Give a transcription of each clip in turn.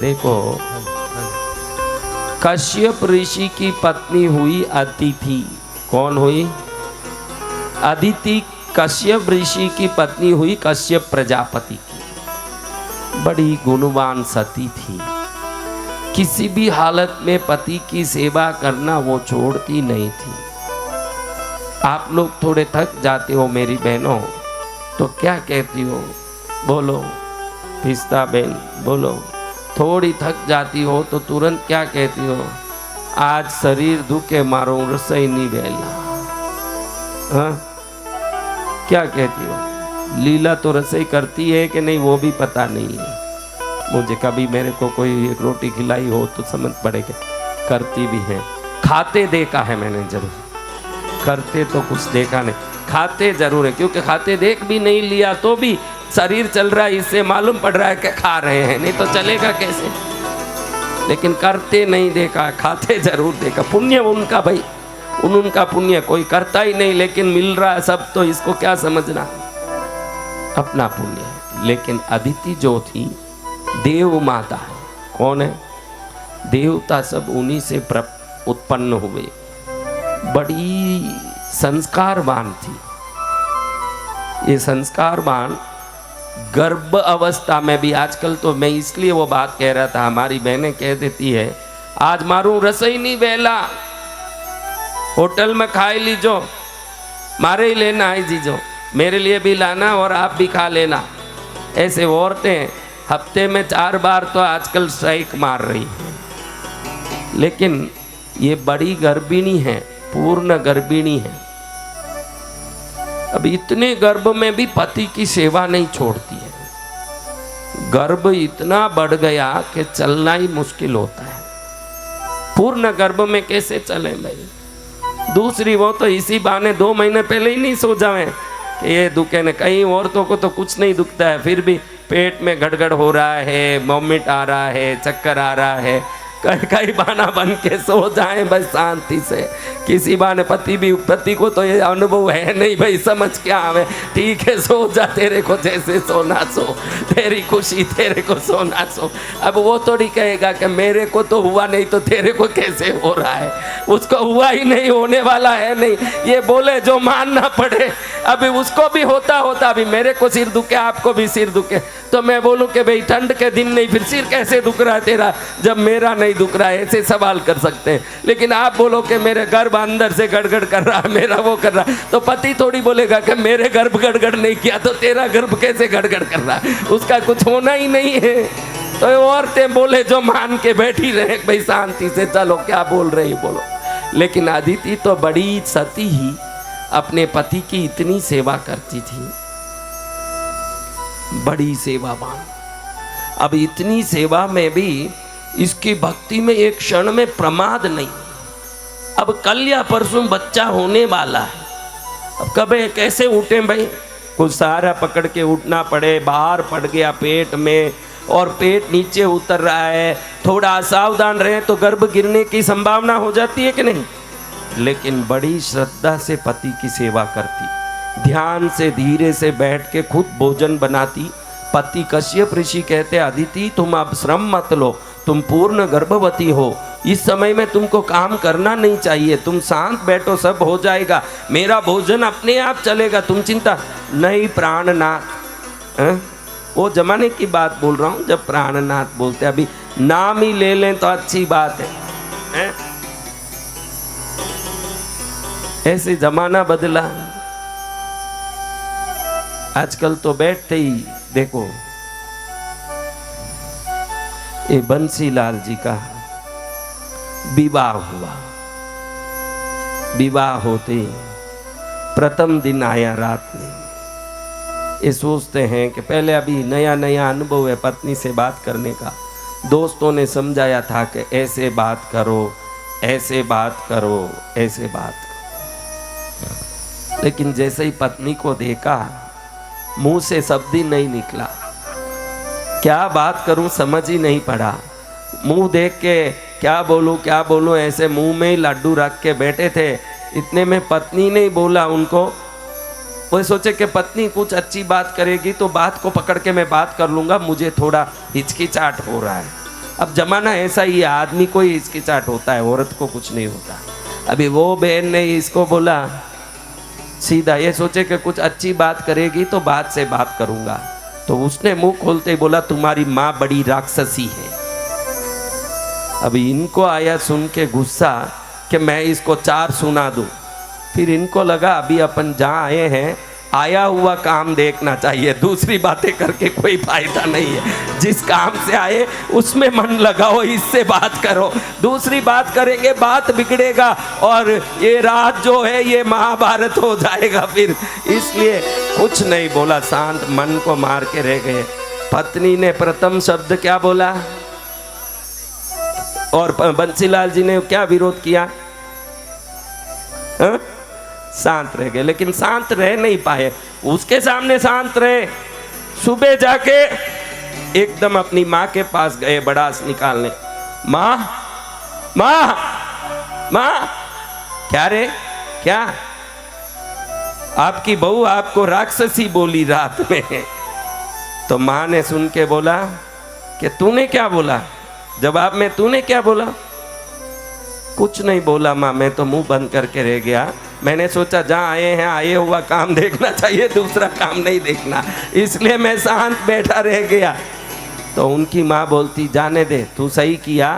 देखो, कश्यप ऋषि की पत्नी हुई अदिति। कौन हुई? अदिति कश्यप ऋषि की पत्नी हुई कश्यप प्रजापति की। बड़ी गुणवान सती थी। किसी भी हालत में पति की सेवा करना वो छोड़ती नहीं थी। आप लोग थोड़े थक जाते हो मेरी बहनों, तो क्या कहती हो? बोलो पिस्ता बहन, बोलो। थोड़ी थक जाती हो तो तुरंत क्या कहती हो? आज शरीर दुखे मारो रसोई नहीं बेला। हाँ, क्या कहती हो? लीला तो रसोई करती है कि नहीं वो भी पता नहीं है मुझे। कभी मेरे को कोई एक रोटी खिलाई हो तो समझ पड़ेगा, करती भी है। खाते देखा है मैंने जरूर, करते तो कुछ देखा नहीं। खाते जरूर है, क्योंकि खाते देख भी नहीं लिया तो भी शरीर चल रहा है, इससे मालूम पड़ रहा है कि खा रहे हैं, नहीं तो चलेगा कैसे। लेकिन करते नहीं देखा, खाते जरूर देखा। पुण्य उनका भाई, उनका पुण्य। कोई करता ही नहीं लेकिन मिल रहा है सब, तो इसको क्या समझना, अपना पुण्य है। लेकिन अदिति जो थी देव माता है। कौन है? देवता सब उन्हीं से उत्पन्न हुए। बड़ी संस्कारवान थी। ये संस्कारवान गर्भ अवस्था में भी, आजकल तो मैं इसलिए वो बात कह रहा था, हमारी बहनें कह देती है आज मारू रसोई नहीं बेला, होटल में खाई लीजो, मारे ही लेना है जीजो, मेरे लिए भी लाना और आप भी खा लेना। ऐसे औरतें हफ्ते में 4 बार तो आजकल स्ट्राइक मार रही है। लेकिन ये बड़ी गर्भिणी है, पूर्ण गर्भिणी है। अब इतने गर्भ में भी पति की सेवा नहीं छोड़ती है। गर्भ इतना बढ़ गया कि चलना ही मुश्किल होता है। पूर्ण गर्भ में कैसे चले भाई? दूसरी वो तो इसी बहाने 2 महीने पहले ही नहीं सो जावे कि ये दुखे न। कई औरतों को तो कुछ नहीं दुखता है, फिर भी पेट में गड़गड़ हो रहा है, वॉमिट आ रहा है, चक्कर आ रहा है, कई बहाना बन के सो जाएं बस शांति से। किसी बहाने पति को तो ये अनुभव है नहीं भाई, समझ क्या आवे, ठीक है सो जा, तेरे को जैसे सोना सो, तेरी खुशी तेरे को सोना सो। अब वो थोड़ी कहेगा कि मेरे को तो हुआ नहीं तो तेरे को कैसे हो रहा है, उसको हुआ ही नहीं, होने वाला है नहीं, ये बोले जो मानना पड़े। अभी उसको भी होता अभी मेरे को सिर दुखे, आपको भी सिर दुखे, तो मैं बोलूं कि भाई ठंड के दिन नहीं, फिर सिर कैसे दुख रहा है तेरा जब मेरा नहीं दुख रहा है? ऐसे सवाल कर सकते हैं। लेकिन आप बोलो कि मेरे गर्भ अंदर से गड़गड़ कर रहा है, मेरा वो कर रहा है, तो पति थोड़ी बोलेगा कि मेरे गर्भ गड़गड़ नहीं किया तो तेरा गर्भ कैसे गड़गड़ कर रहा है, उसका कुछ होना ही नहीं है। तो औरतें बोले जो मान के बैठी रहे भाई शांति से, चलो क्या बोल रही बोलो। लेकिन अदिति तो बड़ी सती ही अपने पति की इतनी सेवा करती थी, बड़ी सेवावान। अब इतनी सेवा में भी इसकी भक्ति में एक क्षण में प्रमाद नहीं। अब कल या परसों बच्चा होने वाला है, अब कभी कैसे उठे भाई? कुछ सहारा पकड़ के उठना पड़े, बाहर पड़ गया पेट में और पेट नीचे उतर रहा है, थोड़ा असावधान रहे तो गर्भ गिरने की संभावना हो जाती है कि नहीं? लेकिन बड़ी श्रद्धा से पति की सेवा करती, ध्यान से धीरे से बैठ के खुद भोजन बनाती। पति कश्यप ऋषि कहते अदिति तुम अब श्रम मत लो, तुम पूर्ण गर्भवती हो, इस समय में तुमको काम करना नहीं चाहिए, तुम शांत बैठो, सब हो जाएगा, मेरा भोजन अपने आप चलेगा, तुम चिंता नहीं। प्राणनाथ, वो जमाने की बात बोल रहा हूँ जब प्राणनाथ बोलते, अभी नाम ही ले लें तो अच्छी बात है? ऐसे जमाना बदला। आजकल तो बैठते ही देखो, ये बंसीलाल जी का विवाह हुआ। विवाह होते प्रथम दिन आया रात में, ये सोचते हैं कि पहले अभी नया नया अनुभव है पत्नी से बात करने का, दोस्तों ने समझाया था कि ऐसे बात करो, ऐसे बात करो, ऐसे बात करो। लेकिन जैसे ही पत्नी को देखा, मुंह से शब्द ही नहीं निकला, क्या बात करूं समझ ही नहीं पड़ा। मुंह देख के क्या बोलूं ऐसे मुंह में ही लड्डू रख के बैठे थे। इतने में पत्नी ने बोला उनको, वो सोचे कि पत्नी कुछ अच्छी बात करेगी तो बात को पकड़ के मैं बात कर लूंगा, मुझे थोड़ा हिचकिचाहट हो रहा है। अब जमाना ऐसा ही है, आदमी को ही हिचकिचाहट होता है, औरत को कुछ नहीं होता। अभी वो बहन ने इसको बोला सीधा, ये सोचे कि कुछ अच्छी बात करेगी तो बात से बात करूंगा, तो उसने मुंह खोलते ही बोला तुम्हारी माँ बड़ी राक्षसी है। अभी इनको आया सुन के गुस्सा कि मैं इसको 4 सुना दूं। फिर इनको लगा अभी अपन जहाँ आए हैं आया हुआ काम देखना चाहिए, दूसरी बातें करके कोई फायदा नहीं है। जिस काम से आए उसमें मन लगाओ, इससे बात करो, दूसरी बात करेंगे बात बिगड़ेगा और ये रात जो है ये महाभारत हो जाएगा फिर। इसलिए कुछ नहीं बोला, शांत मन को मार के रह गए। पत्नी ने प्रथम शब्द क्या बोला और बंसीलाल जी ने क्या विरोध किया? शांत रह गए, लेकिन शांत रह नहीं पाए। उसके सामने शांत रहे, सुबह जाके एकदम अपनी माँ के पास गए बड़ास निकालने। माँ माँ माँ, क्या रे क्या? आपकी बहू आपको राक्षसी बोली रात में। तो माँ ने सुन के बोला कि तूने क्या बोला? जवाब में तूने क्या बोला? कुछ नहीं बोला माँ, मैं तो मुंह बंद करके रह गया। मैंने सोचा जहाँ आए हैं आए हुआ काम देखना चाहिए, दूसरा काम नहीं देखना, इसलिए मैं शांत बैठा रह गया। तो उनकी माँ बोलती जाने दे, तू सही किया,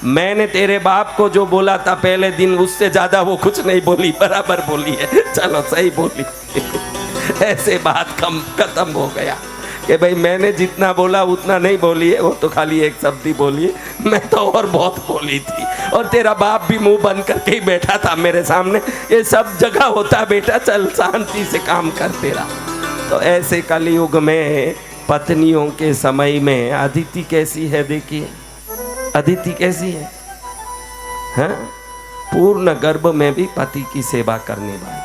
मैंने तेरे बाप को जो बोला था पहले दिन उससे ज़्यादा वो कुछ नहीं बोली, बराबर बोली है, चलो सही बोली। ऐसे बात खत्म हो गया कि भाई मैंने जितना बोला उतना नहीं बोली है, वो तो खाली एक शब्द ही बोली है, मैं तो और बहुत बोली थी। और तेरा बाप भी मुंह बंद करके ही बैठा था मेरे सामने, ये सब जगह होता बेटा, चल शांति से काम कर तेरा। तो ऐसे कलयुग में पत्नियों के समय में अदिति कैसी है, देखिए अदिति कैसी है, हाँ? पूर्ण गर्भ में भी पति की सेवा करने वाली।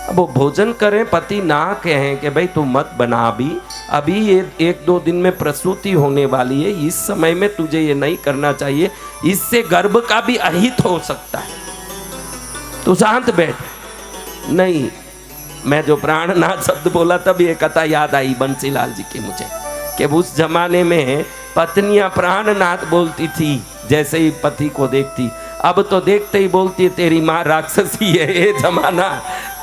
अब वो भोजन करें, पति ना कहें कि भाई तू मत बना, अभी ये 1-2 दिन में प्रसूति होने वाली है, इस समय में तुझे ये नहीं करना चाहिए, इससे गर्भ का भी अहित हो सकता है, तू शांत बैठ। नहीं, मैं जो प्राणनाथ शब्द बोला तब ये कथा याद आई बंसीलाल जी की मुझे, कि उस जमाने में पत्नियां प्राणनाथ बोलती थी जैसे ही पति को देखती, अब तो देखते ही बोलती है तेरी माँ राक्षसी है। ये जमाना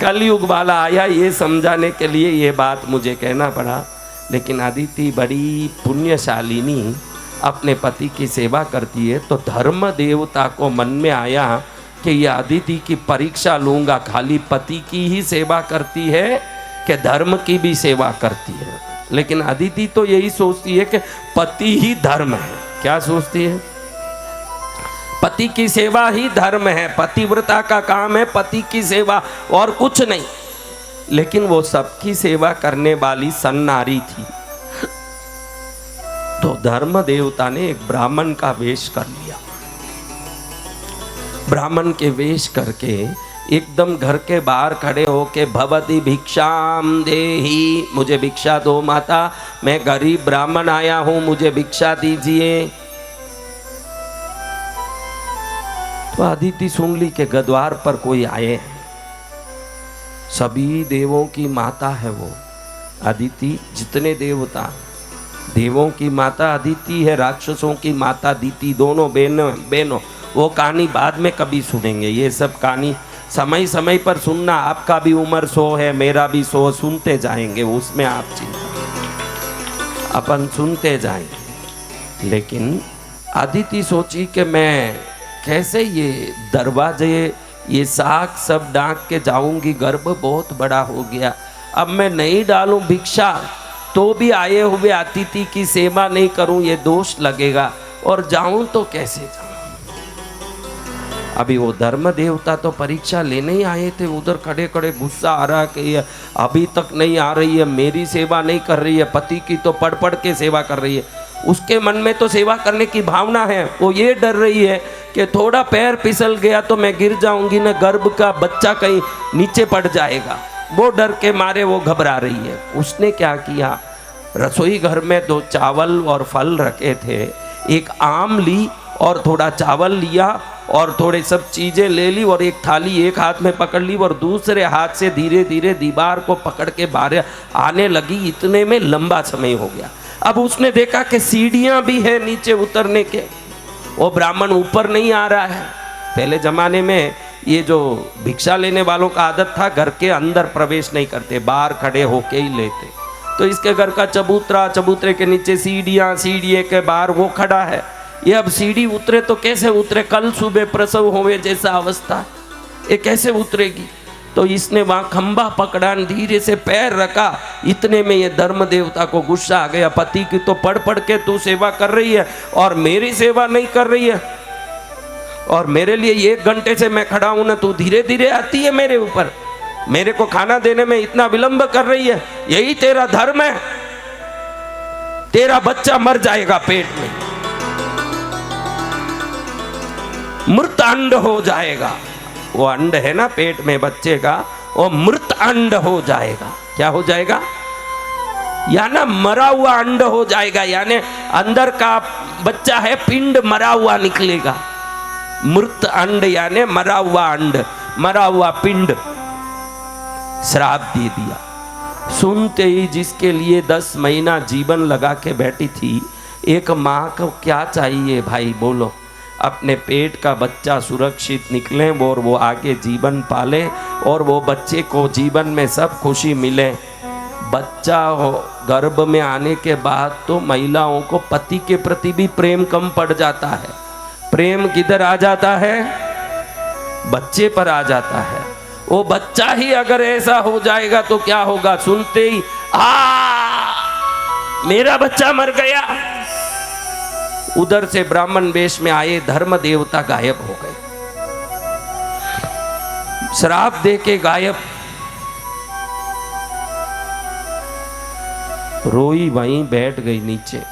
कलयुग वाला आया, ये समझाने के लिए ये बात मुझे कहना पड़ा। लेकिन अदिति बड़ी पुण्यशालिनी अपने पति की सेवा करती है, तो धर्म देवता को मन में आया कि ये अदिति की परीक्षा लूँगा, खाली पति की ही सेवा करती है कि धर्म की भी सेवा करती है। लेकिन अदिति तो यही सोचती है कि पति ही धर्म है। क्या सोचती है? पति की सेवा ही धर्म है, पतिव्रता का काम है पति की सेवा और कुछ नहीं। लेकिन वो सबकी सेवा करने वाली सन्नारी थी। तो धर्म देवता ने एक ब्राह्मण का वेश कर लिया। ब्राह्मण के वेश करके एकदम घर के बाहर खड़े होके भवती भिक्षाम देही, मुझे भिक्षा दो माता, मैं गरीब ब्राह्मण आया हूं, मुझे भिक्षा दीजिए। तो अदिति सुन ली कि गद्वार पर कोई आए हैं, सभी देवों की माता है वो अदिति। जितने देवता, देवों की माता अदिति है, राक्षसों की माता दिति, दोनों बहनों। वो कहानी बाद में कभी सुनेंगे, ये सब कहानी समय समय पर सुनना। आपका भी उम्र 100 है, मेरा भी 100, सुनते जाएंगे, उसमें आप चिंता, अपन सुनते जाएंगे। लेकिन अदिति सोची कि मैं कैसे ये दरवाजे ये साग सब डांक के जाऊंगी, गर्भ बहुत बड़ा हो गया, अब मैं नहीं डालूं भिक्षा तो भी आए हुए अतिथि की सेवा नहीं करूं, ये दोष लगेगा, और जाऊं तो कैसे जाऊं। अभी वो धर्म देवता तो परीक्षा लेने ही आए थे, उधर खड़े खड़े गुस्सा आ रहा कि ये अभी तक नहीं आ रही है, मेरी सेवा नहीं कर रही है, पति की तो पढ़ पढ़ के सेवा कर रही है। उसके मन में तो सेवा करने की भावना है, वो ये डर रही है कि थोड़ा पैर फिसल गया तो मैं गिर जाऊंगी ना, गर्भ का बच्चा कहीं नीचे पड़ जाएगा, वो डर के मारे वो घबरा रही है। उसने क्या किया, रसोई घर में 2 चावल और फल रखे थे, एक आम ली और थोड़ा चावल लिया और थोड़े सब चीज़ें ले ली और एक थाली एक हाथ में पकड़ ली और दूसरे हाथ से धीरे धीरे दीवार को पकड़ के बाहर आने लगी। इतने में लंबा समय हो गया। अब उसने देखा कि सीढ़ियां भी है नीचे उतरने के, वो ब्राह्मण ऊपर नहीं आ रहा है। पहले जमाने में ये जो भिक्षा लेने वालों का आदत था, घर के अंदर प्रवेश नहीं करते, बाहर खड़े होके ही लेते। तो इसके घर का चबूतरा, चबूतरे के नीचे सीढ़ियां, सीढ़ी के बाहर वो खड़ा है। ये अब सीढ़ी उतरे तो कैसे उतरे, कल सुबह प्रसव होवे जैसा अवस्था, ये कैसे उतरेगी। तो इसने वहां खंबा पकड़ा, धीरे से पैर रखा। इतने में ये धर्म देवता को गुस्सा आ गया, पति की तो पढ़ पढ़ के तू सेवा कर रही है और मेरी सेवा नहीं कर रही है, और मेरे लिए 1 घंटे से मैं खड़ा हूं ना, तू धीरे धीरे आती है मेरे ऊपर, मेरे को खाना देने में इतना विलंब कर रही है, यही तेरा धर्म है, तेरा बच्चा मर जाएगा पेट में, मृत अंड हो जाएगा। वो अंड है ना पेट में बच्चे का, वो मृत अंड हो जाएगा। क्या हो जाएगा? यानी मरा हुआ अंड हो जाएगा, यानी अंदर का बच्चा है पिंड मरा हुआ निकलेगा। मृत अंड यानी मरा हुआ अंड, मरा हुआ पिंड। श्राप दे दिया। सुनते ही जिसके लिए 10 महीना जीवन लगा के बैठी थी, एक माँ को क्या चाहिए भाई बोलो? अपने पेट का बच्चा सुरक्षित निकले और वो आगे जीवन पाले और वो बच्चे को जीवन में सब खुशी मिले। बच्चा हो गर्भ में आने के बाद तो महिलाओं को पति के प्रति भी प्रेम कम पड़ जाता है। प्रेम किधर आ जाता है? बच्चे पर आ जाता है। वो बच्चा ही अगर ऐसा हो जाएगा तो क्या होगा? सुनते ही मेरा बच्चा मर गया। उधर से ब्राह्मण वेश में आए धर्म देवता गायब हो गए, श्राप दे के गायब। रोई वहीं बैठ गई नीचे,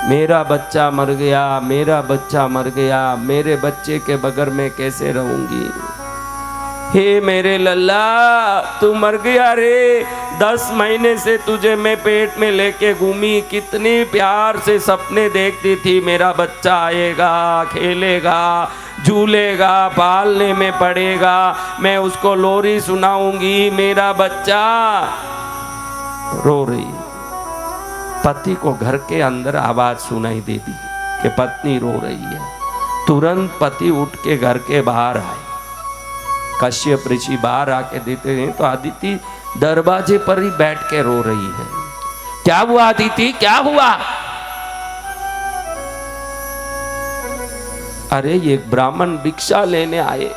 मेरा बच्चा मर गया, मेरा बच्चा मर गया, मेरे बच्चे के बगैर मैं कैसे रहूंगी। हे मेरे लल्ला, तू मर गया रे। 10 महीने से तुझे मैं पेट में लेके घूमी, कितनी प्यार से सपने देखती थी, मेरा बच्चा आएगा, खेलेगा, झूलेगा, पालने में पड़ेगा, मैं उसको लोरी सुनाऊंगी, मेरा बच्चा। रो रही। पति को घर के अंदर आवाज सुनाई दे दी कि पत्नी रो रही है। तुरंत पति उठ के घर के बाहर आए। कश्यप ऋषि बाहर आके देते हैं तो अदिति दरवाजे पर ही बैठ के रो रही है। क्या हुआ अदिति, क्या हुआ? अरे ये ब्राह्मण भिक्षा लेने आए,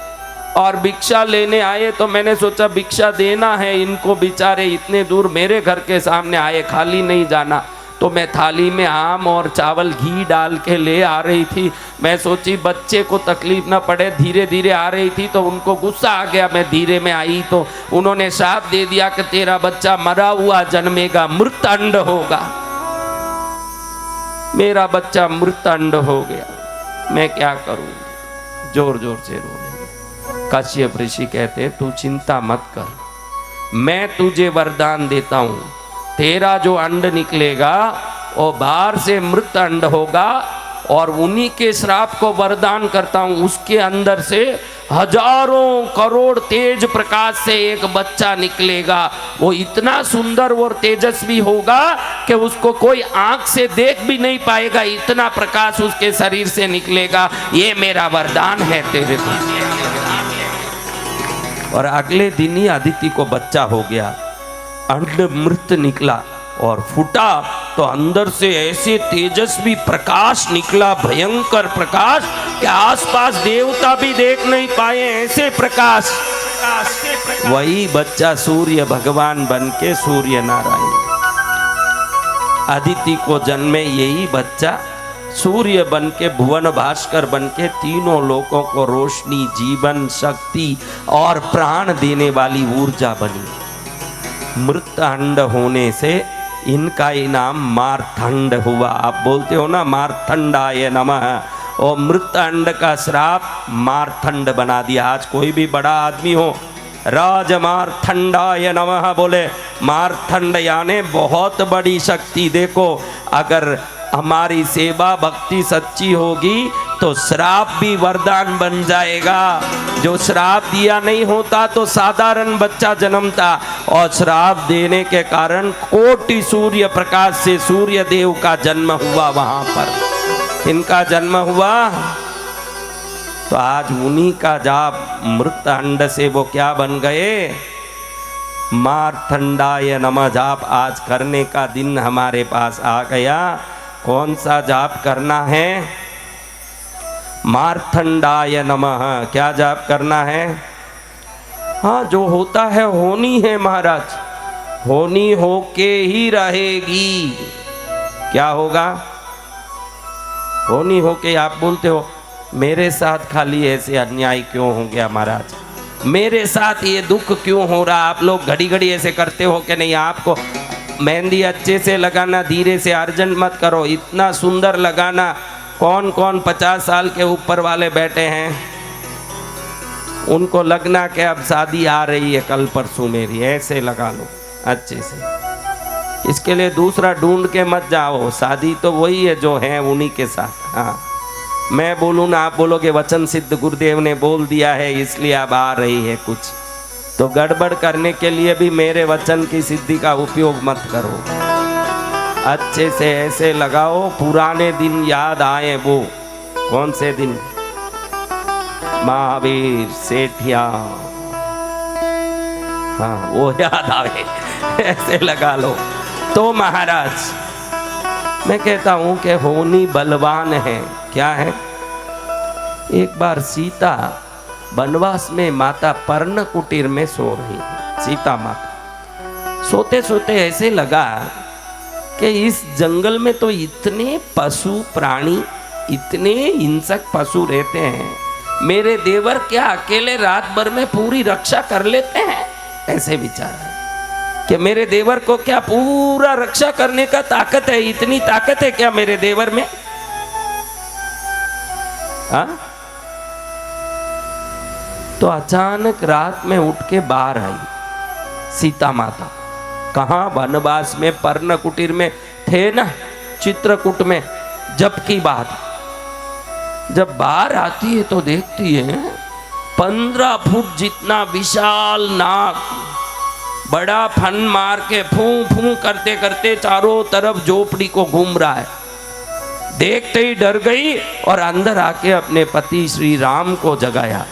और भिक्षा लेने आए तो मैंने सोचा भिक्षा देना है इनको, बेचारे इतने दूर मेरे घर के सामने आए, खाली नहीं जाना। तो मैं थाली में आम और चावल घी डाल के ले आ रही थी। मैं सोची बच्चे को तकलीफ ना पड़े, धीरे धीरे आ रही थी तो उनको गुस्सा आ गया। मैं धीरे में आई तो उन्होंने श्राप दे दिया कि तेरा बच्चा मरा हुआ जन्मेगा, मृत अंड होगा। मेरा बच्चा मृत अंड हो गया, मैं क्या करूं? जोर जोर से रो रही। कश्यप ऋषि कहते तू चिंता मत कर, मैं तुझे वरदान देता हूं, तेरा जो अंड निकलेगा वो बाहर से मृत अंड होगा, और उन्हीं के श्राप को वरदान करता हूं, उसके अंदर से हजारों करोड़ तेज प्रकाश से एक बच्चा निकलेगा। वो इतना सुंदर और तेजस्वी होगा कि उसको कोई आंख से देख भी नहीं पाएगा, इतना प्रकाश उसके शरीर से निकलेगा। ये मेरा वरदान है तेरे को। और अगले दिन ही अदिति को बच्चा हो गया, अंड मृत निकला और फूटा तो अंदर से ऐसे तेजस्वी प्रकाश निकला, भयंकर प्रकाश कि आसपास देवता भी देख नहीं पाए, ऐसे प्रकाश। वही बच्चा सूर्य भगवान बन के सूर्य नारायण। अदिति को जन्मे यही बच्चा सूर्य बन के, भुवन भास्कर बन के तीनों लोगों को रोशनी, जीवन, शक्ति और प्राण देने वाली ऊर्जा बनी। मृत अंड होने से इनका इनाम मारथंड हुआ। आप बोलते हो ना मारथंडाय नमः। और मृत अंड का श्राप मारथंड बना दिया। आज कोई भी बड़ा आदमी हो, राज मारथंडाय नमः बोले। मारथंड यानी बहुत बड़ी शक्ति। देखो अगर हमारी सेवा भक्ति सच्ची होगी तो श्राप भी वरदान बन जाएगा। जो श्राप दिया नहीं होता तो साधारण बच्चा जन्मता, और श्राप देने के कारण कोटि सूर्य प्रकाश से सूर्य देव का जन्म हुआ वहां पर। इनका जन्म हुआ तो आज उन्हीं का जाप मृत अंड से वो क्या बन गए, मार्तंडाय नमः जाप आज करने का दिन हमारे पास आ गया। कौन सा जाप करना है? मार्तंडाय नमः। क्या जाप करना है? हाँ, जो होता है होनी है महाराज, होनी होके ही रहेगी। क्या होगा? होनी होके। आप बोलते हो मेरे साथ खाली ऐसे अन्याय क्यों हो गया महाराज, मेरे साथ ये दुख क्यों हो रहा? आप लोग घड़ी घड़ी ऐसे करते हो कि नहीं? आपको मेहंदी अच्छे से लगाना, धीरे से, अर्जेंट मत करो, इतना सुंदर लगाना। कौन कौन 50 साल के ऊपर वाले बैठे हैं, उनको लगना कि अब शादी आ रही है कल परसों मेरी, ऐसे लगा लो अच्छे से। इसके लिए दूसरा ढूंढ के मत जाओ, शादी तो वही है जो है उन्हीं के साथ। हाँ, मैं बोलूँ ना, आप बोलोगे वचन सिद्ध गुरुदेव ने बोल दिया है इसलिए अब आ रही है कुछ, तो गड़बड़ करने के लिए भी मेरे वचन की सिद्धि का उपयोग मत करो। अच्छे से ऐसे लगाओ, पुराने दिन याद आए। वो कौन से दिन? महावीर, सेठिया, हाँ वो याद आवे, ऐसे लगा लो। तो महाराज मैं कहता हूं कि होनी बलवान है। क्या है? एक बार सीता वनवास में माता पर्ण कुटीर में सो रही है। सीता माता सोते सोते ऐसे लगा कि इस जंगल में तो इतने पशु प्राणी, इतने हिंसक पशु रहते हैं, मेरे देवर क्या अकेले रात भर में पूरी रक्षा कर लेते हैं? ऐसे विचार है कि मेरे देवर को क्या पूरा रक्षा करने का ताकत है? इतनी ताकत है क्या मेरे देवर में? हाँ? तो अचानक रात में उठ के बाहर आई सीता माता। कहाँ? वनवास में, पर्ण कुटीर में थे ना, चित्रकूट में। जब की बात, जब बाहर आती है तो देखती है 15 फुट जितना विशाल नाग बड़ा फन मार के फू फू करते करते चारों तरफ झोपड़ी को घूम रहा है। देखते ही डर गई और अंदर आके अपने पति श्री राम को जगाया।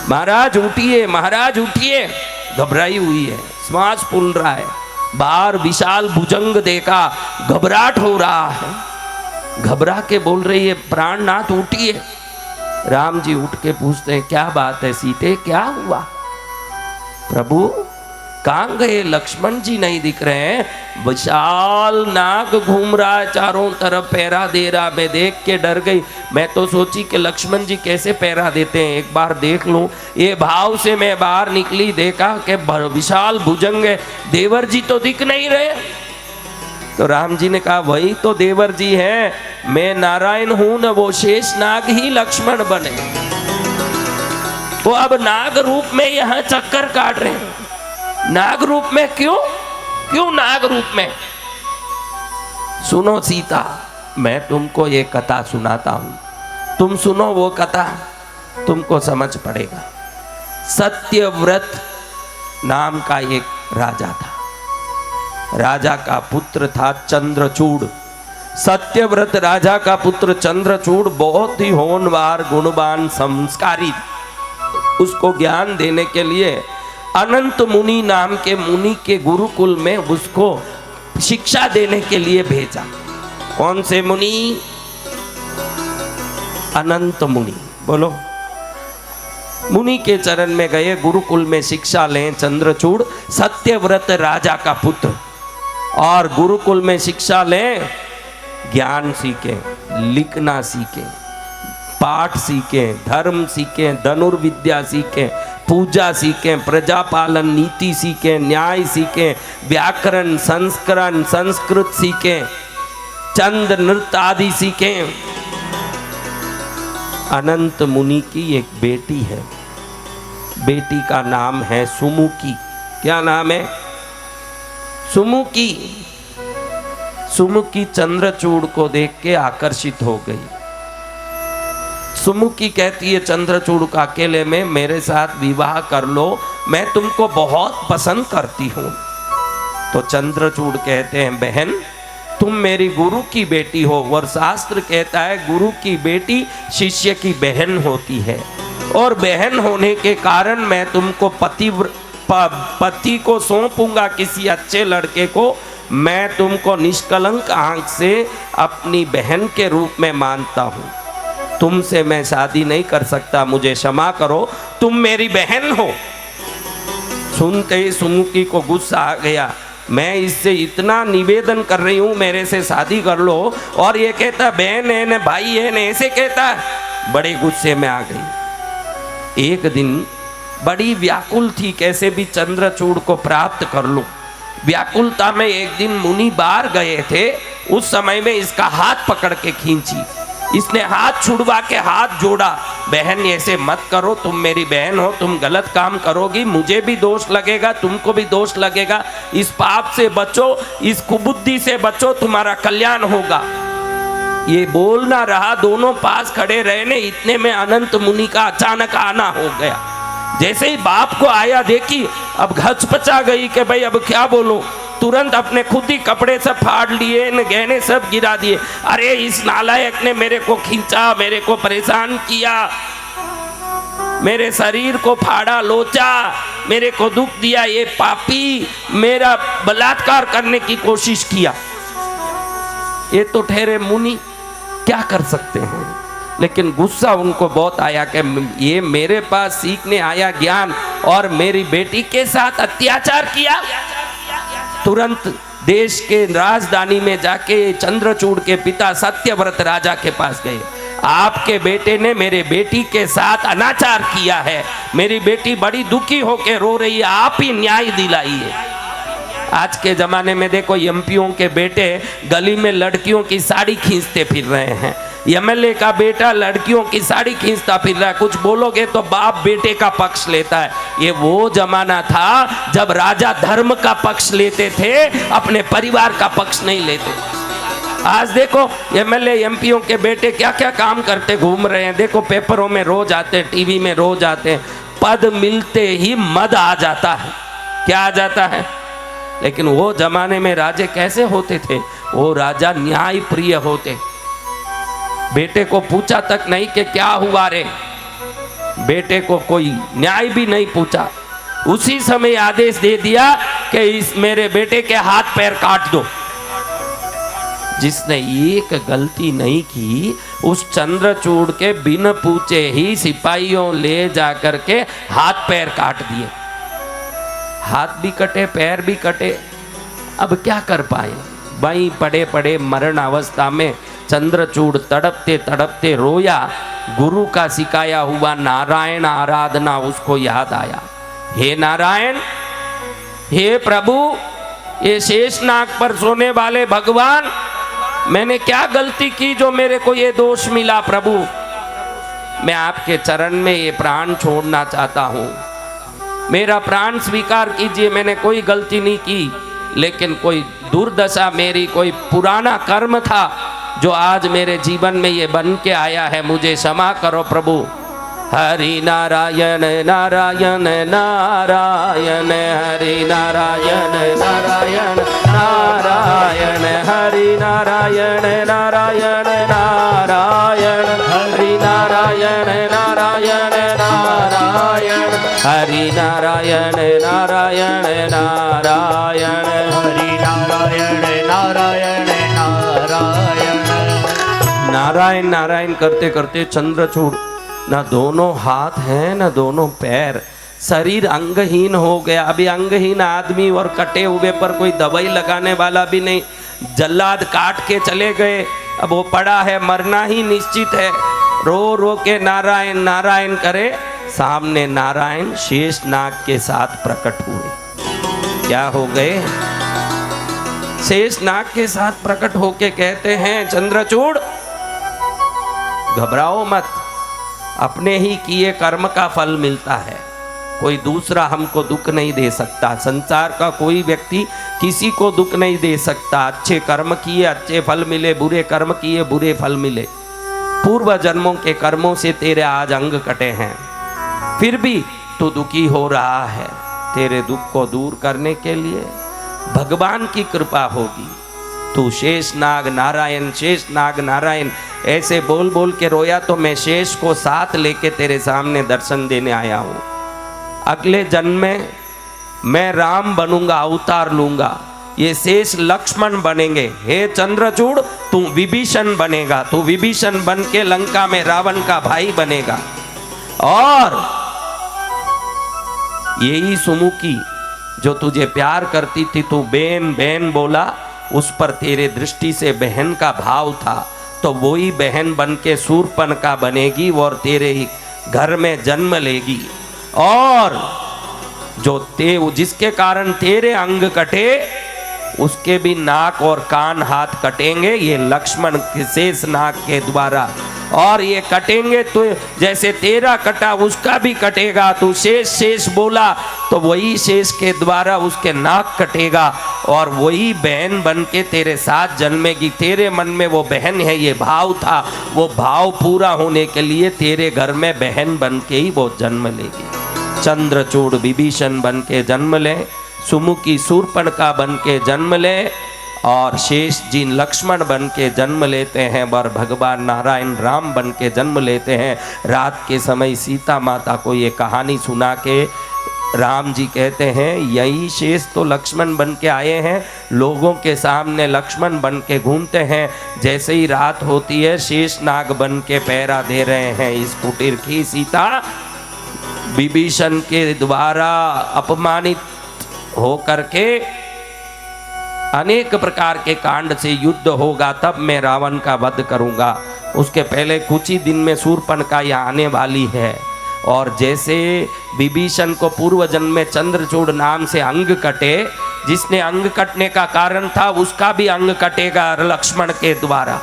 महाराज उठिए, महाराज उठिए। घबराई हुई है, श्वास फूल रहा है, बाहर विशाल भुजंग देखा, घबराहट हो रहा है। घबरा के बोल रही है, प्राणनाथ उठिए। राम जी उठ के पूछते हैं, क्या बात है सीते, क्या हुआ? प्रभु कहाँ गए? लक्ष्मण जी नहीं दिख रहे हैं। विशाल नाग घूम रहा है चारों तरफ, पहरा दे रहा। मैं देख के डर गई। मैं तो सोची कि लक्ष्मण जी कैसे पहरा देते हैं, एक बार देख लूं। ये भाव से मैं बाहर निकली, देखा कि विशाल भुजंग है, देवर जी तो दिख नहीं रहे। तो राम जी ने कहा, वही तो देवर जी है, मैं नारायण हूं न, वो शेष नाग ही लक्ष्मण बने। वो अब नाग रूप में यहाँ चक्कर काट रहे हैं। नाग रूप में क्यों? क्यों नाग रूप में? सुनो सीता, मैं तुमको ये कथा सुनाता हूं, तुम सुनो वो कथा, तुमको समझ पड़ेगा। सत्यव्रत नाम का एक राजा था। राजा का पुत्र था चंद्रचूड़। सत्यव्रत राजा का पुत्र चंद्रचूड़ बहुत ही होनहार, गुणवान, संस्कारी। उसको ज्ञान देने के लिए अनंत मुनि नाम के मुनि के गुरुकुल में उसको शिक्षा देने के लिए भेजा। कौन से मुनि? अनंत मुनि। बोलो। मुनि के चरण में गए, गुरुकुल में शिक्षा लें चंद्रचूड़, सत्यव्रत राजा का पुत्र, और गुरुकुल में शिक्षा लें, ज्ञान सीखें, लिखना सीखें, पाठ सीखें, धर्म सीखें, धनुर्विद्या सीखें, पूजा सीखें, प्रजापालन नीति सीखें, न्याय सीखें, व्याकरण, संस्करण, संस्कृत सीखें, चंद नृत्य आदि सीखें। अनंत मुनि की एक बेटी है, बेटी का नाम है सुमुखी। क्या नाम है? सुमुखी। सुमुखी चंद्रचूड़ को देख के आकर्षित हो गई। सुमुखी कहती है चंद्रचूड़ का अकेले में मेरे साथ विवाह कर लो, मैं तुमको बहुत पसंद करती हूँ। तो चंद्रचूड़ कहते हैं बहन तुम मेरी गुरु की बेटी हो, और शास्त्र कहता है गुरु की बेटी शिष्य की बहन होती है, और बहन होने के कारण मैं तुमको पति को सौंपूंगा किसी अच्छे लड़के को। मैं तुमको निष्कलंक आंख से अपनी बहन के रूप में मानता हूँ, तुमसे मैं शादी नहीं कर सकता, मुझे क्षमा करो, तुम मेरी बहन हो। सुनते ही सुमुखी को गुस्सा आ गया, मैं इससे इतना निवेदन कर रही हूँ मेरे से शादी कर लो, और ये कहता बहन है न भाई है न, ऐसे कहता। बड़े गुस्से में आ गई। एक दिन बड़ी व्याकुल थी, कैसे भी चंद्रचूड़ को प्राप्त कर लूं। व्याकुलता में एक दिन मुनि बाहर गए थे, उस समय में इसका हाथ पकड़ के खींची, इसने हाथ छुड़वा के हाथ जोड़ा, बहन ऐसे मत करो, तुम मेरी बहन हो, तुम गलत काम करोगी, मुझे भी दोष लगेगा, तुमको भी दोष लगेगा, इस पाप से बचो, इस कुबुद्धि से बचो, तुम्हारा कल्याण होगा। ये बोलना रहा, दोनों पास खड़े रहने, इतने में अनंत मुनि का अचानक आना हो गया। जैसे ही बाप को आया देखी, अब घचपचा गई कि भाई अब क्या बोलूं, तुरंत अपने खुद ही कपड़े सब फाड़ लिए, गहने सब गिरा दिए। अरे इस नालायक ने मेरे को खींचा, मेरे को परेशान किया, मेरे शरीर को फाड़ा लोचा, मेरे को दुख दिया, ये पापी मेरा बलात्कार करने की कोशिश किया। ये तो ठहरे मुनि, क्या कर सकते हैं, लेकिन गुस्सा उनको बहुत आया कि ये मेरे पास सीखने आया ज्ञान और मेरी बेटी के साथ अत्याचार किया। तुरंत देश के राजधानी में जाके चंद्रचूड़ के पिता सत्यव्रत राजा के पास गए, आपके बेटे ने मेरे बेटी के साथ अनाचार किया है, मेरी बेटी बड़ी दुखी होकर रो रही है, आप ही न्याय दिलाइए। आज के जमाने में देखो एमपीओ के बेटे गली में लड़कियों की साड़ी खींचते फिर रहे हैं, एमएलए का बेटा लड़कियों की साड़ी खींचता फिर रहा है, कुछ बोलोगे तो बाप बेटे का पक्ष लेता है। ये वो जमाना था जब राजा धर्म का पक्ष लेते थे, अपने परिवार का पक्ष नहीं लेते। आज देखो एमएलए एमपीओ के बेटे क्या क्या काम करते घूम रहे हैं, देखो पेपरों में रोज आते, टीवी में रोज आते, पद मिलते ही मद आ जाता है, क्या आ जाता है। लेकिन वो जमाने में राजे कैसे होते थे, वो राजा न्याय प्रिय होते, बेटे को पूछा तक नहीं कि क्या हुआ रे, बेटे को कोई न्याय भी नहीं पूछा, उसी समय आदेश दे दिया कि इस मेरे बेटे के हाथ पैर काट दो। जिसने एक गलती नहीं की, उस चंद्रचूड़ के बिन पूछे ही सिपाहियों ले जाकर के हाथ पैर काट दिए, हाथ भी कटे पैर भी कटे। अब क्या कर पाए, वहीं पड़े पड़े मरण अवस्था में चंद्रचूड़ तड़पते तड़पते रोया। गुरु का सिखाया हुआ नारायण आराधना उसको याद आया, हे नारायण, हे प्रभु, ये शेषनाग पर सोने वाले भगवान, मैंने क्या गलती की जो मेरे को ये दोष मिला। प्रभु मैं आपके चरण में ये प्राण छोड़ना चाहता हूँ, मेरा प्राण स्वीकार कीजिए, मैंने कोई गलती नहीं की, लेकिन कोई दुर्दशा मेरी, कोई पुराना कर्म था जो आज मेरे जीवन में ये बन के आया है, मुझे क्षमा करो प्रभु। हरि नारायण नारायण नारायण, हरि नारायण नारायण नारायण, हरि नारायण नारायण नारायण, हरि नारायण नारायण नारायण, हरि नारायण नारायण नारायण, हरि नारायण नारायण नारायण। नारायण नारायण करते करते चंद्रचूड़ ना दोनों हाथ हैं ना दोनों पैर, शरीर अंगहीन हो गया। अभी अंगहीन आदमी और कटे हुए पर कोई दवाई लगाने वाला भी नहीं, जल्लाद काट के चले गए, अब वो पड़ा है, मरना ही निश्चित है। रो रो के नारायण नारायण करे, सामने नारायण शेषनाग के साथ प्रकट हुए। क्या हो गए, शेषनाग के साथ प्रकट होके कहते हैं चंद्रचूड़ घबराओ मत, अपने ही किए कर्म का फल मिलता है, कोई दूसरा हमको दुख नहीं दे सकता, संसार का कोई व्यक्ति किसी को दुख नहीं दे सकता। अच्छे कर्म किए अच्छे फल मिले, बुरे कर्म किए बुरे फल मिले। पूर्व जन्मों के कर्मों से तेरे आज अंग कटे हैं, फिर भी तू दुखी हो रहा है। तेरे दुख को दूर करने के लिए भगवान की कृपा होगी। तू शेष नाग नारायण, शेष नाग नारायण ऐसे बोल बोल के रोया तो मैं शेष को साथ लेके तेरे सामने दर्शन देने आया हूँ। अगले जन्म में मैं राम बनूंगा, अवतार लूंगा, ये शेष लक्ष्मण बनेंगे। हे चंद्रचूड़ तू विभीषण बनेगा, तू विभीषण बन के लंका में रावण का भाई बनेगा। और यही सुमुखी जो तुझे प्यार करती थी, तू बहन बहन बोला, उस पर तेरे दृष्टि से बहन का भाव था, तो वही बहन बन के शूर्पणखा बनेगी और तेरे ही घर में जन्म लेगी। और जो जिसके कारण तेरे अंग कटे उसके भी नाक और कान हाथ कटेंगे, ये लक्ष्मण शेष नाग के द्वारा। और ये कटेंगे तो जैसे तेरा कटा उसका भी कटेगा। तू शेष शेष बोला तो वही शेष के द्वारा उसके नाक कटेगा और वही बहन बन के तेरे साथ जन्मेगी। तेरे मन में वो बहन है ये भाव था, वो भाव पूरा होने के लिए तेरे घर में बहन बन के ही वो जन्म लेगी। चंद्रचूड़ विभीषण बन के जन्म ले, सुमुखी शूर्पणखा बन के जन्म ले और शेष जी लक्ष्मण बन के जन्म लेते हैं और भगवान नारायण राम बन के जन्म लेते हैं। रात के समय सीता माता को ये कहानी सुना के राम जी कहते हैं यही शेष तो लक्ष्मण बन के आए हैं, लोगों के सामने लक्ष्मण बन के घूमते हैं। जैसे ही रात होती है शेष नाग बन के पहरा दे रहे हैं इस कुटीर की। सीता विभीषण के द्वारा अपमानित हो करके अनेक प्रकार के कांड से युद्ध होगा, तब मैं रावण का वध करूंगा। उसके पहले कुछ ही दिन में शूर्पणखा यहाँ आने वाली है। और जैसे विभीषण को पूर्व जन्म में चंद्रचूड़ नाम से अंग कटे, जिसने अंग कटने का कारण था उसका भी अंग कटेगा लक्ष्मण के द्वारा।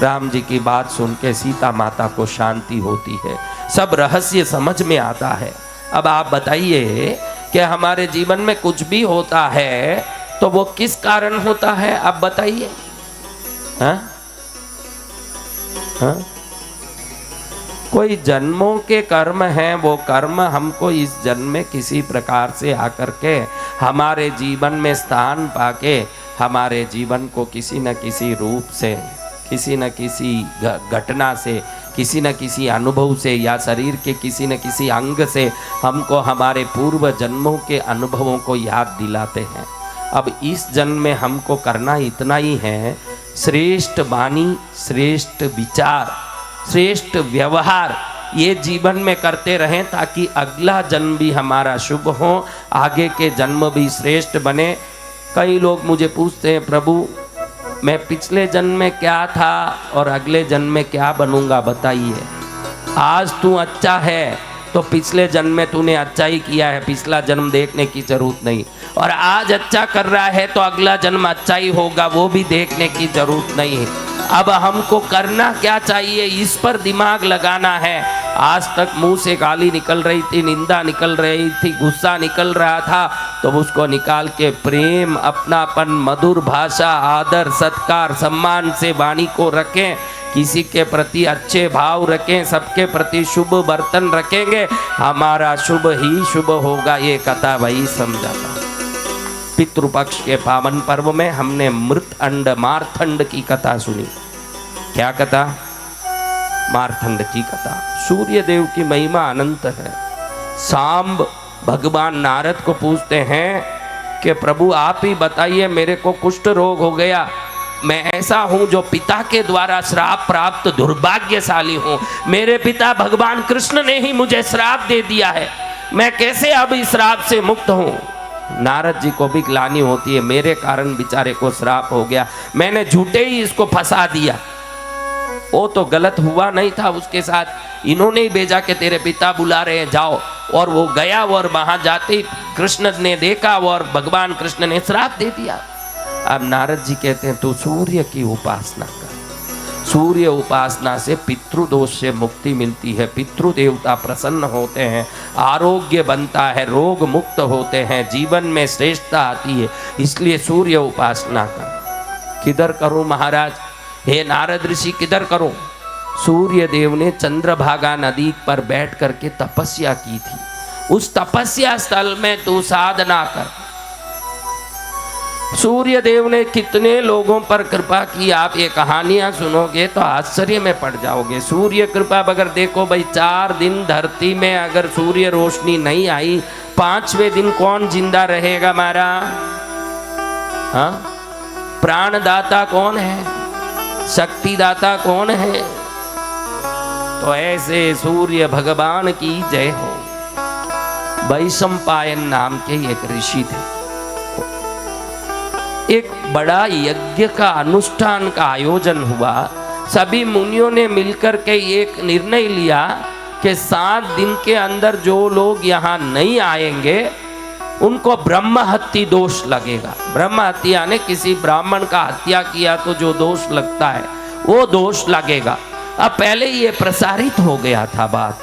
राम जी की बात सुन के सीता माता को शांति होती है, सब रहस्य समझ में आता है। अब आप बताइए कि हमारे जीवन में कुछ भी होता है तो वो किस कारण होता है, आप बताइए। हाँ? हाँ? कोई जन्मों के कर्म हैं, वो कर्म हमको इस जन्म में किसी प्रकार से आकर के हमारे जीवन में स्थान पाके हमारे जीवन को किसी न किसी रूप से, किसी न किसी घटना से, किसी न किसी अनुभव से या शरीर के किसी न किसी अंग से हमको हमारे पूर्व जन्मों के अनुभवों को याद दिलाते हैं। अब इस जन्म में हमको करना इतना ही है, श्रेष्ठ वाणी, श्रेष्ठ विचार, श्रेष्ठ व्यवहार ये जीवन में करते रहें ताकि अगला जन्म भी हमारा शुभ हो, आगे के जन्म भी श्रेष्ठ बने। कई लोग मुझे पूछते हैं प्रभु मैं पिछले जन्म में क्या था और अगले जन्म में क्या बनूंगा बताइए। आज तू अच्छा है तो पिछले जन्म में तूने अच्छा ही किया है, पिछला जन्म देखने की जरूरत नहीं। और आज अच्छा कर रहा है तो अगला जन्म अच्छा ही होगा, वो भी देखने की जरूरत नहीं है। अब हमको करना क्या चाहिए, इस पर दिमाग लगाना है। आज तक मुंह से गाली निकल रही थी, निंदा निकल रही थी, गुस्सा निकल रहा था, तो उसको निकाल के प्रेम, अपनापन, मधुर भाषा, आदर, सत्कार, सम्मान से वाणी को रखें। किसी के प्रति अच्छे भाव रखें, सबके प्रति शुभ बर्तन रखेंगे, हमारा शुभ ही शुभ होगा। ये कथा वही समझाता। पितृपक्ष के पावन पर्व में हमने मृत अंड मारथंड की कथा सुनी। क्या कथा? मारथंड की कथा। सूर्य देव की महिमा अनंत है। सांब भगवान नारद को पूछते हैं कि प्रभु आप ही बताइए, मेरे को कुष्ठ रोग हो गया, मैं ऐसा हूं जो पिता के द्वारा श्राप प्राप्त दुर्भाग्यशाली हूं, मेरे पिता भगवान कृष्ण ने ही मुझे श्राप दे दिया है, मैं कैसे अब इस श्राप से मुक्त हूं। नारद जी को भी ग्लानि होती है, मेरे कारण बेचारे को श्राप हो गया, मैंने झूठे ही इसको फंसा दिया। वो तो गलत हुआ नहीं था उसके साथ, इन्होंने ही भेजा कि तेरे पिता बुला रहे हैं जाओ, और वो गया और वहां जाते कृष्ण ने देखा और भगवान कृष्ण ने श्राप दे दिया। अब नारद जी कहते हैं तू सूर्य की उपासना कर, सूर्य उपासना से पितृदोष से मुक्ति मिलती है, पितृ देवता प्रसन्न होते हैं, आरोग्य बनता है, रोग मुक्त होते हैं, जीवन में श्रेष्ठता आती है, इसलिए सूर्य उपासना कर। किधर करूं महाराज? हे नारद ऋषि किधर करो? सूर्य देव ने चंद्रभागा नदी पर बैठ करके तपस्या की थी। उस तपस्या स्थल में तू साधना कर। सूर्य देव ने कितने लोगों पर कृपा की, आप ये कहानियां सुनोगे तो आश्चर्य में पड़ जाओगे। सूर्य कृपा अगर देखो भाई, 4 दिन धरती में अगर सूर्य रोशनी नहीं आई, 5वें दिन कौन जिंदा रहेगा हमारा? हाँ, प्राणदाता कौन है? शक्तिदाता कौन है? तो ऐसे सूर्य भगवान की जय हो। वैशंपायन नाम के एक ऋषि थे। एक बड़ा यज्ञ का अनुष्ठान का आयोजन हुआ। सभी मुनियों ने मिलकर के एक निर्णय लिया कि 7 दिन के अंदर जो लोग यहाँ नहीं आएंगे उनको ब्रह्म हत्या दोष लगेगा। ब्रह्म हत्या यानी किसी ब्राह्मण का हत्या किया तो जो दोष लगता है वो दोष लगेगा। अब पहले ये प्रसारित हो गया था बात,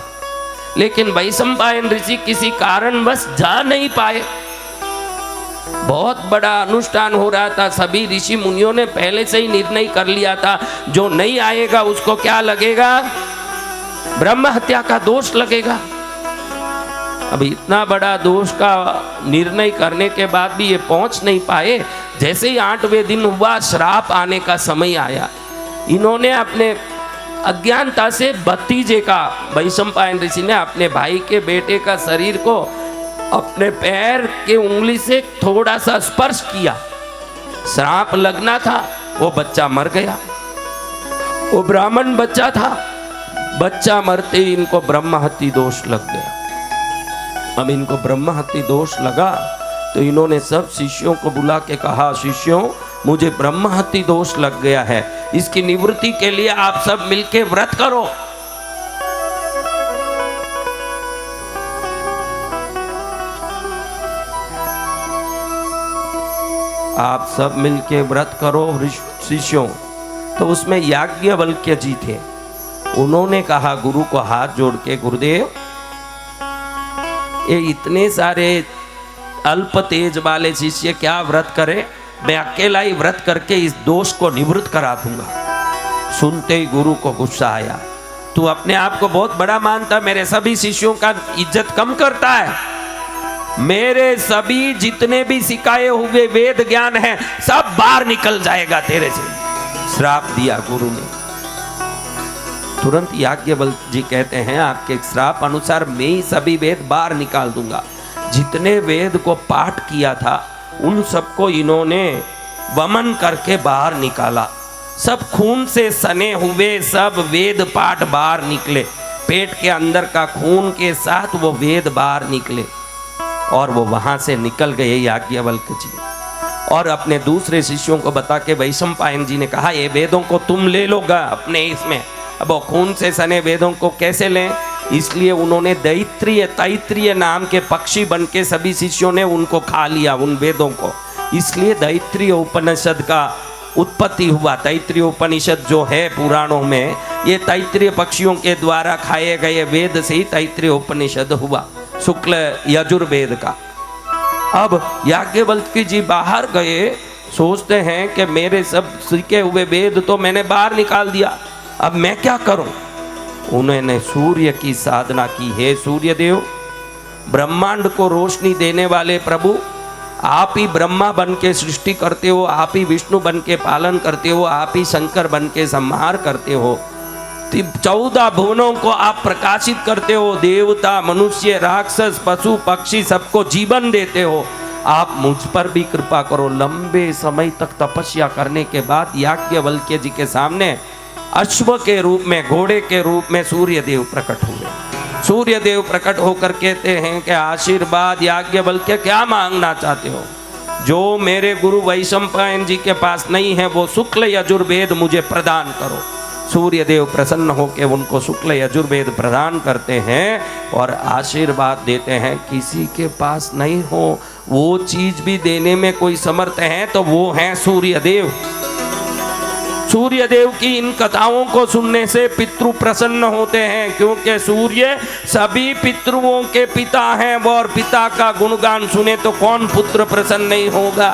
लेकिन वैशंपायन ऋषि किसी कारणवश जा नहीं पाए। बहुत बड़ा अनुष्ठान हो रहा था, सभी ऋषि मुनियों ने पहले से ही निर्णय कर लिया था जो नहीं आएगा उसको क्या लगेगा? ब्रह्म हत्या का दोष लगेगा। अब इतना बड़ा दोष का निर्णय करने के बाद भी ये पहुंच नहीं पाए। जैसे ही 8वें दिन हुआ, श्राप आने का समय आया। इन्होंने अपने अज्ञानता से भतीजे का, वैशंपायन ऋषि ने अपने भाई के बेटे का शरीर को अपने पैर के उंगली से थोड़ा सा स्पर्श किया। श्राप लगना था, वो बच्चा मर गया। वो ब्राह्मण बच्चा था। बच्चा मरते ही इनको ब्रह्म हत्या दोष लग गया। अब इनको ब्रह्म हत्या दोष लगा तो इन्होंने सब शिष्यों को बुला के कहा, शिष्यों मुझे ब्रह्म हत्या दोष लग गया है, इसकी निवृत्ति के लिए आप सब मिलके व्रत करो। आप सब मिलके व्रत करो शिष्यों। तो उसमें याज्ञवल्क्य जी थे। उन्होंने कहा गुरु को हाथ जोड़ के, गुरुदेव ये इतने सारे अल्प तेज वाले शिष्य क्या व्रत करे, मैं अकेला ही व्रत करके इस दोष को निवृत्त करा दूंगा। सुनते ही गुरु को गुस्सा आया, तू अपने आप को बहुत बड़ा मानता, मेरे सभी शिष्यों का इज्जत कम करता है। मेरे सभी जितने भी सिखाए हुए वेद ज्ञान है सब बाहर निकल जाएगा तेरे से। श्राप दिया गुरु ने। तुरंत याज्ञवल्क्य जी कहते हैं, आपके श्राप अनुसार मैं ही सभी वेद बाहर निकाल दूंगा। जितने वेद को पाठ किया था उन सबको इन्होंने वमन करके बाहर निकाला। सब खून से सने हुए सब वेद पाठ बाहर निकले। पेट के अंदर का खून के साथ वो वेद बाहर निकले और वो वहां से निकल गए याज्ञवल्क्य जी। और अपने दूसरे शिष्यों को बता के वैशंपायन जी ने कहा, ये वेदों को तुम ले लोगा अपने इसमें। अब वो खून से सने वेदों को कैसे लें? इसलिए उन्होंने तैत्तिरीय नाम के पक्षी बन के सभी शिष्यों ने उनको खा लिया, उन वेदों को। इसलिए तैत्तिरीय उपनिषद का उत्पत्ति हुआ। तैत्तिरीय उपनिषद जो है पुराणों में, ये तैत्तिरीय पक्षियों के द्वारा खाए गए वेद से ही तैत्तिरीय उपनिषद हुआ, शुक्ल यजुर्वेद का। अब याज्ञवल्क्य जी बाहर गए, सोचते हैं कि मेरे सब सीखे हुए वेद तो मैंने बाहर निकाल दिया, अब मैं क्या करूं? उन्होंने सूर्य की साधना की। हे सूर्य देव, ब्रह्मांड को रोशनी देने वाले प्रभु, आप ही ब्रह्मा बन के सृष्टि करते हो, आप ही विष्णु बन के पालन करते हो, आप ही शंकर बन के संहार करते हो। 14 भुवनों को आप प्रकाशित करते हो। देवता, मनुष्य, राक्षस, पशु, पक्षी सबको जीवन देते हो। आप मुझ पर भी कृपा करो। लंबे समय तक तपस्या करने के बाद याज्ञवल्क्य जी के सामने अश्व के रूप में, घोड़े के रूप में सूर्य देव प्रकट हुए। सूर्य देव प्रकट होकर कहते हैं कि आशीर्वाद याज्ञवल्क्य, क्या मांगना चाहते हो? जो मेरे गुरु वैशंपायन जी के पास नहीं है वो शुक्ल यजुर्वेद मुझे प्रदान करो। सूर्य देव प्रसन्न होकर उनको शुक्ल यजुर्वेद प्रदान करते हैं और आशीर्वाद देते हैं, किसी के पास नहीं हो वो चीज भी देने में कोई समर्थ है तो वो है सूर्य देव। सूर्य देव की इन कथाओं को सुनने से पितृ प्रसन्न होते हैं, क्योंकि सूर्य सभी पितृओं के पिता हैं और पिता का गुणगान सुने तो कौन पुत्र प्रसन्न नहीं होगा।